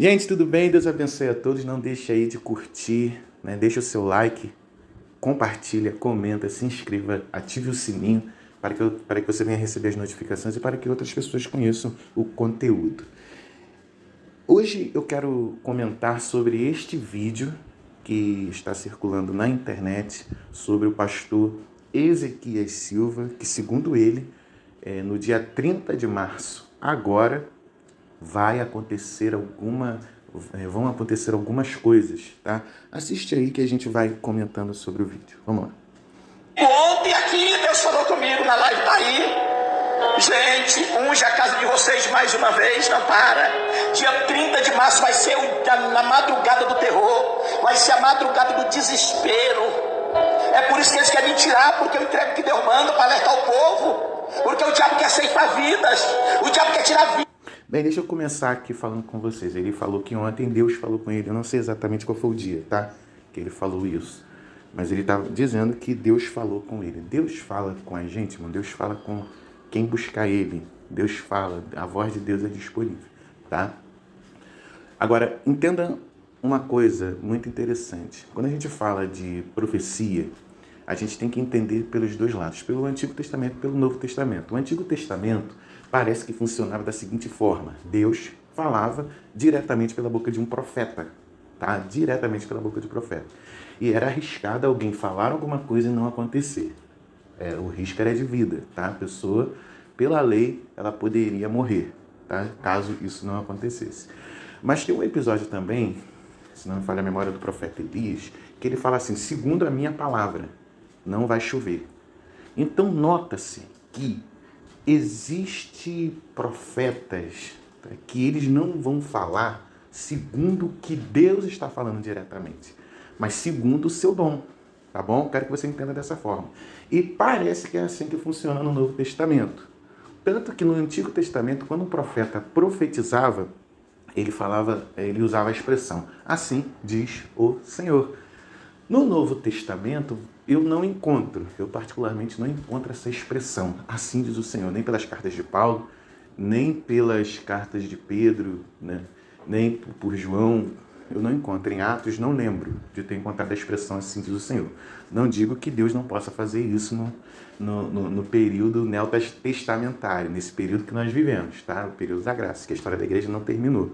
Gente, tudo bem? Deus abençoe a todos. Não deixe aí de curtir, né? Deixa o seu like, compartilha, comenta, se inscreva, ative o sininho para que você venha receber as notificações e para que outras pessoas conheçam o conteúdo. Hoje eu quero comentar sobre este vídeo que está circulando na internet sobre o pastor Ezequias Silva, que segundo ele, no dia 30 de março, agora, vão acontecer algumas coisas, tá? Assiste aí que a gente vai comentando sobre o vídeo. Vamos lá. Ontem aqui Deus falou comigo na live, tá aí. Gente, unge a casa de vocês mais uma vez, não para. Dia 30 de março vai ser na madrugada do terror, vai ser a madrugada do desespero. É por isso que eles querem me tirar, porque eu entrego o que Deus manda para alertar o povo. Porque o diabo quer ceifar vidas, o diabo quer tirar vidas. Bem, deixa eu começar aqui falando com vocês. Ele falou que ontem Deus falou com ele. Eu não sei exatamente qual foi o dia, tá? Que ele falou isso. Mas ele estava dizendo que Deus falou com ele. Deus fala com a gente, irmão. Deus fala com quem buscar ele. Deus fala. A voz de Deus é disponível, tá? Agora, entenda uma coisa muito interessante. Quando a gente fala de profecia, a gente tem que entender pelos dois lados. Pelo Antigo Testamento e pelo Novo Testamento. O Antigo Testamento parece que funcionava da seguinte forma. Deus falava diretamente pela boca de um profeta, tá? Diretamente pela boca de um profeta. E era arriscado alguém falar alguma coisa e não acontecer. O risco era de vida, tá? A pessoa, pela lei, ela poderia morrer, tá? Caso isso não acontecesse. Mas tem um episódio também, se não me falha a memória, do profeta Elias, que ele fala assim, segundo a minha palavra, não vai chover. Então nota-se que existem profetas que eles não vão falar segundo o que Deus está falando diretamente, mas segundo o seu dom, tá bom? Quero que você entenda dessa forma. E parece que é assim que funciona no Novo Testamento. Tanto que no Antigo Testamento, quando um profeta profetizava, ele usava a expressão, assim diz o Senhor. No Novo Testamento, eu particularmente não encontro essa expressão, assim diz o Senhor, nem pelas cartas de Paulo, nem pelas cartas de Pedro, né? Nem por João, eu não encontro. Em Atos, não lembro de ter encontrado a expressão assim diz o Senhor. Não digo que Deus não possa fazer isso no período neotestamentário, nesse período que nós vivemos, tá? O período da graça, que a história da igreja não terminou.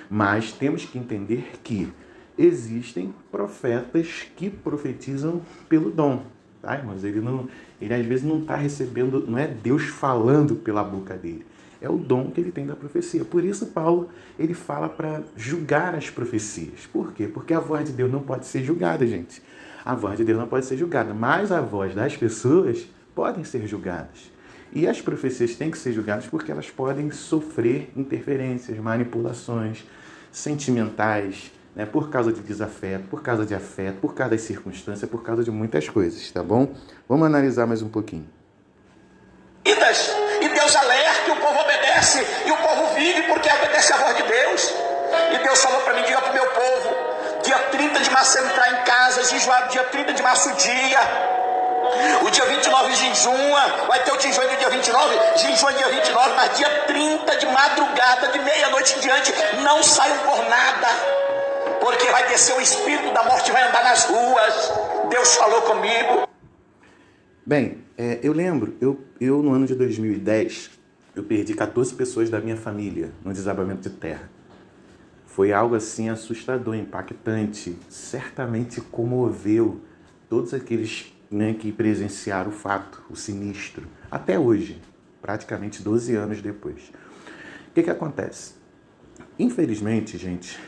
Mas temos que entender que existem profetas que profetizam pelo dom, tá, irmãos? Ele às vezes não está recebendo, não é Deus falando pela boca dele, é o dom que ele tem da profecia. Por isso Paulo, ele fala para julgar as profecias. Por quê? Porque a voz de Deus não pode ser julgada, gente. A voz de Deus não pode ser julgada, mas a voz das pessoas podem ser julgadas. E as profecias têm que ser julgadas porque elas podem sofrer interferências, manipulações sentimentais, né, por causa de desafeto, por causa de afeto, por causa das circunstâncias, por causa de muitas coisas, tá bom? Vamos analisar mais um pouquinho. E Deus alerta, e o povo obedece, e o povo vive porque obedece a voz de Deus. E Deus falou para mim, diga para o meu povo, dia 30 de março entrar em casa, jejuar dia 30 de março o dia. O dia 29 jejua, vai ter o jejum do dia 29, jejum dia 29, mas dia 30 de madrugada, de meia-noite em diante, não saiam por nada. Porque vai descer o espírito da morte e vai andar nas ruas. Deus falou comigo. Bem, eu lembro, eu no ano de 2010, eu perdi 14 pessoas da minha família no desabamento de terra. Foi algo assim assustador, impactante. Certamente comoveu todos aqueles, né, que presenciaram o fato, o sinistro. Até hoje, praticamente 12 anos depois. O que acontece? Infelizmente, gente,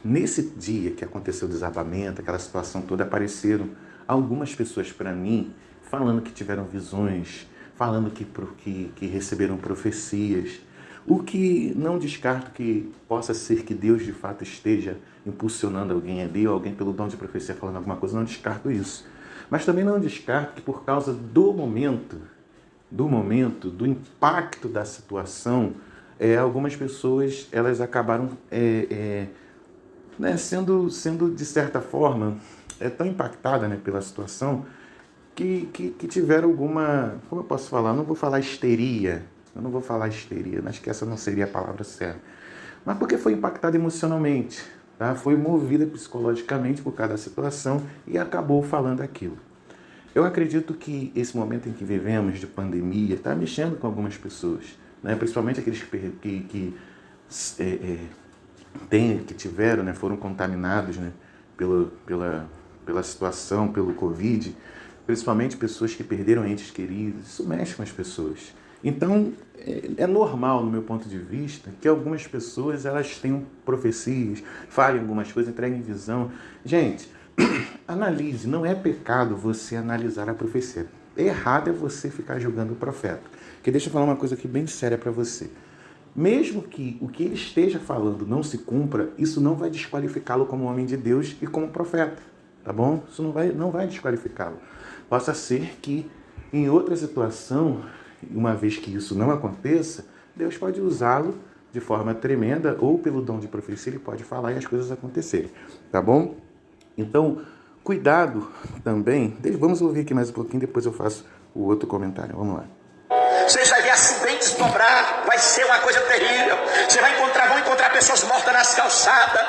nesse dia que aconteceu o desabamento, aquela situação toda, apareceram algumas pessoas para mim falando que tiveram visões, falando que receberam profecias, o que não descarto que possa ser que Deus de fato esteja impulsionando alguém ali, ou alguém pelo dom de profecia falando alguma coisa, não descarto isso. Mas também não descarto que por causa do momento, do impacto da situação, algumas pessoas elas acabaram né, sendo de certa forma tão impactadas, né, pela situação que tiveram alguma, como eu posso falar, eu não vou falar histeria, acho que essa não seria a palavra certa, mas porque foi impactada emocionalmente, tá? Foi movida psicologicamente por cada situação e acabou falando aquilo. Eu acredito que esse momento em que vivemos de pandemia está mexendo com algumas pessoas, né? Principalmente aqueles que tiveram, né? Foram contaminados, né? pela situação, pelo Covid, principalmente pessoas que perderam entes queridos. Isso mexe com as pessoas. Então, é normal, no meu ponto de vista, que algumas pessoas elas tenham profecias, falem algumas coisas, entreguem visão. Gente, analise, não é pecado você analisar a profecia. Errado é você ficar julgando o profeta. Porque deixa eu falar uma coisa aqui bem séria para você. Mesmo que o que ele esteja falando não se cumpra, isso não vai desqualificá-lo como homem de Deus e como profeta, tá bom? Isso não vai desqualificá-lo. Possa ser que em outra situação, uma vez que isso não aconteça, Deus pode usá-lo de forma tremenda ou pelo dom de profecia ele pode falar e as coisas acontecerem, tá bom? Então, cuidado também. Vamos ouvir aqui mais um pouquinho, depois eu faço o outro comentário. Vamos lá. Você vai ver acidentes dobrar, vai ser uma coisa terrível. Você vão encontrar pessoas mortas nas calçadas,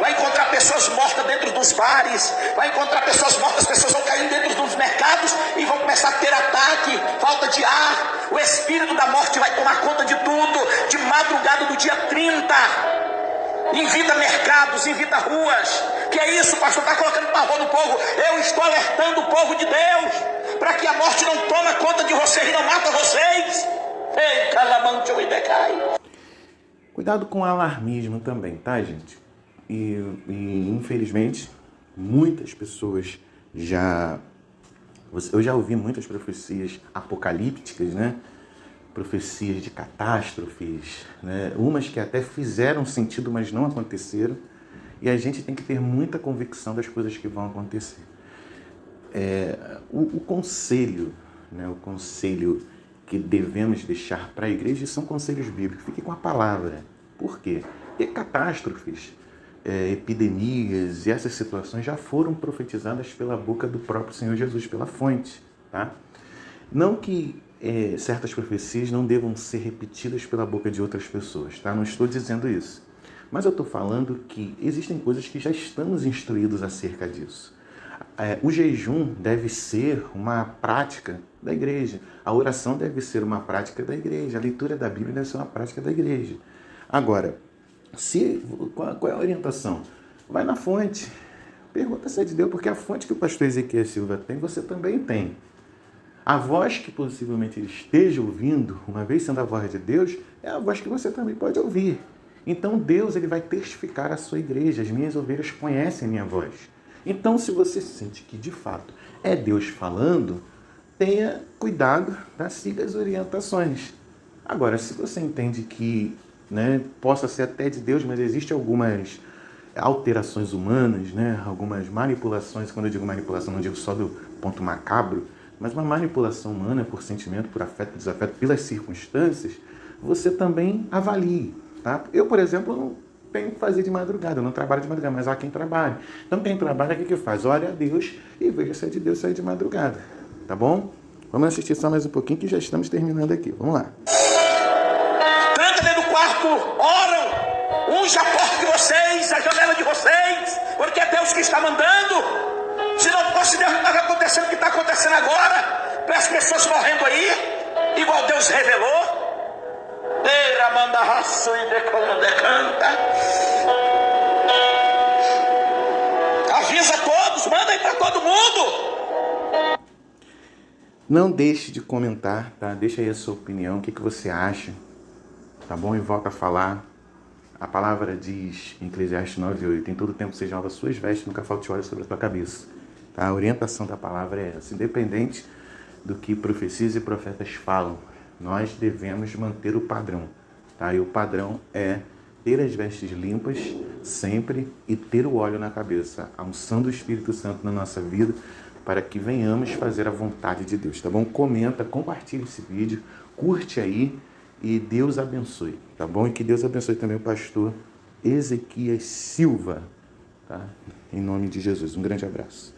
vai encontrar pessoas mortas dentro dos bares, vai encontrar pessoas mortas, as pessoas vão cair dentro dos mercados e vão começar a ter ataque, falta de ar, o espírito da morte vai tomar conta de tudo, de madrugada do dia 30, invita mercados, invita ruas. Que é isso, pastor? Está colocando pavor no povo. Eu estou alertando o povo de Deus para que a morte não tome conta de vocês e não mata vocês. Ei, calamante ou idecai. Cuidado com o alarmismo também, tá, gente? E infelizmente, muitas pessoas eu já ouvi muitas profecias apocalípticas, né? Profecias de catástrofes, né? Umas que até fizeram sentido, mas não aconteceram. E a gente tem que ter muita convicção das coisas que vão acontecer. O conselho, né? O conselho que devemos deixar para a igreja são conselhos bíblicos. Fique com a palavra. Por quê? Porque catástrofes, epidemias e essas situações já foram profetizadas pela boca do próprio Senhor Jesus, pela fonte, tá? Não que certas profecias não devam ser repetidas pela boca de outras pessoas, tá? Não estou dizendo isso. Mas eu estou falando que existem coisas que já estamos instruídos acerca disso. O jejum deve ser uma prática da igreja. A oração deve ser uma prática da igreja. A leitura da Bíblia deve ser uma prática da igreja. Agora, qual é a orientação? Vai na fonte. Pergunta se é de Deus, porque a fonte que o pastor Ezequias Silva tem, você também tem. A voz que possivelmente ele esteja ouvindo, uma vez sendo a voz de Deus, é a voz que você também pode ouvir. Então Deus ele vai testificar a sua igreja. As minhas ovelhas conhecem a minha voz. Então, se você sente que de fato é Deus falando, tenha cuidado, tá? Siga as orientações. Agora, se você entende que, né, possa ser até de Deus, mas existem algumas alterações humanas, né, algumas manipulações, quando eu digo manipulação, não digo só do ponto macabro, mas uma manipulação humana por sentimento, por afeto, por desafeto, pelas circunstâncias, você também avalie. Tá? Eu, por exemplo, não tenho que fazer de madrugada, eu não trabalho de madrugada, mas há quem trabalhe. Então, quem trabalha, o que faz? Ore a Deus e veja se é de Deus sair de madrugada. Tá bom? Vamos assistir só mais um pouquinho que já estamos terminando aqui. Vamos lá. Tranca dentro do quarto, oram, unja a porta de vocês, a janela de vocês, porque é Deus que está mandando. Se não fosse Deus, não estava acontecendo o que está acontecendo agora, para as pessoas morrendo aí, igual Deus revelou. Avisa todos, manda aí para todo mundo. Não deixe de comentar, tá? Deixa aí a sua opinião, o que você acha, tá bom? E volta a falar. A palavra diz em Eclesiastes 9:8, em todo tempo sejam novas suas vestes, nunca falte óleo sobre a tua cabeça. Tá? A orientação da palavra é essa, independente do que profecias e profetas falam, nós devemos manter o padrão. Tá? E o padrão é ter as vestes limpas sempre e ter o óleo na cabeça, a unção do Espírito Santo na nossa vida, para que venhamos fazer a vontade de Deus, tá bom? Comenta, compartilha esse vídeo, curte aí e Deus abençoe, tá bom? E que Deus abençoe também o pastor Ezequias Silva, tá? Em nome de Jesus. Um grande abraço.